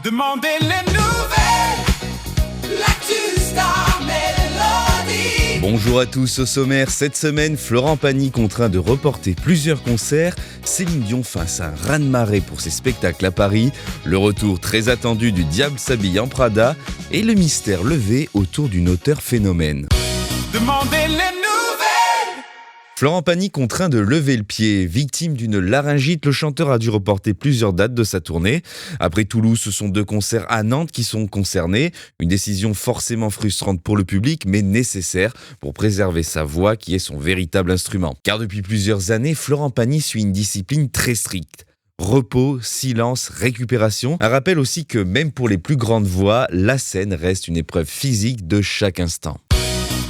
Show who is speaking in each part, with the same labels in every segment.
Speaker 1: Demandez les nouvelles, l'actu Star Mélodie.
Speaker 2: Bonjour à tous, au sommaire, cette semaine, Florent Pagny contraint de reporter plusieurs concerts, Céline Dion face à un raz-de-marée pour ses spectacles à Paris, le retour très attendu du Diable s'habille en Prada et le mystère levé autour d'une auteure phénomène.
Speaker 1: Demandez les nouvelles.
Speaker 2: Florent Pagny contraint de lever le pied. Victime d'une laryngite, le chanteur a dû reporter plusieurs dates de sa tournée. Après Toulouse, ce sont 2 concerts à Nantes qui sont concernés. Une décision forcément frustrante pour le public, mais nécessaire pour préserver sa voix qui est son véritable instrument. Car depuis plusieurs années, Florent Pagny suit une discipline très stricte. Repos, silence, récupération. Un rappel aussi que même pour les plus grandes voix, la scène reste une épreuve physique de chaque instant.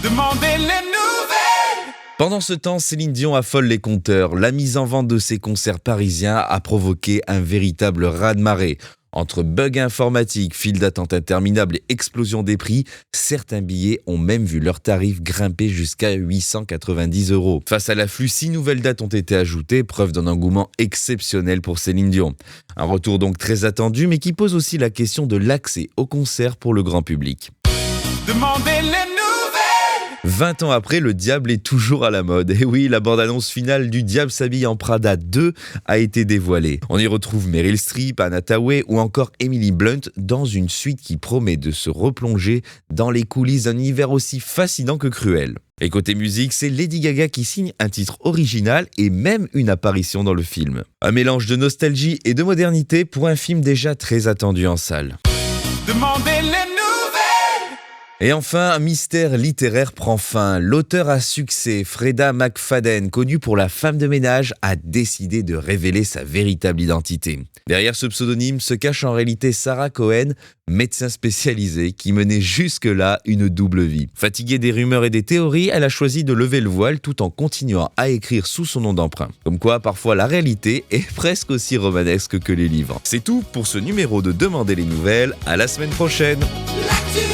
Speaker 1: Demandez les nouvelles.
Speaker 2: Pendant ce temps, Céline Dion affole les compteurs. La mise en vente de ses concerts parisiens a provoqué un véritable raz-de-marée. Entre bugs informatiques, files d'attente interminables et explosion des prix, certains billets ont même vu leurs tarifs grimper jusqu'à 890 €. Face à l'afflux, 6 nouvelles dates ont été ajoutées, preuve d'un engouement exceptionnel pour Céline Dion. Un retour donc très attendu, mais qui pose aussi la question de l'accès aux concerts pour le grand public.
Speaker 1: Demandez les nouvelles.
Speaker 2: 20 ans après, le Diable est toujours à la mode. Et oui, la bande-annonce finale du Diable s'habille en Prada 2 a été dévoilée. On y retrouve Meryl Streep, Anna Hathaway ou encore Emily Blunt dans une suite qui promet de se replonger dans les coulisses d'un univers aussi fascinant que cruel. Et côté musique, c'est Lady Gaga qui signe un titre original et même une apparition dans le film. Un mélange de nostalgie et de modernité pour un film déjà très attendu en salle.
Speaker 1: Demandez les nouvelles.
Speaker 2: Et enfin, un mystère littéraire prend fin. L'auteur à succès, Freda McFadden, connue pour La femme de ménage, a décidé de révéler sa véritable identité. Derrière ce pseudonyme se cache en réalité Sarah Cohen, médecin spécialisée qui menait jusque-là une double vie. Fatiguée des rumeurs et des théories, elle a choisi de lever le voile tout en continuant à écrire sous son nom d'emprunt. Comme quoi, parfois la réalité est presque aussi romanesque que les livres. C'est tout pour ce numéro de Demandez les nouvelles. À la semaine prochaine.
Speaker 1: L'actu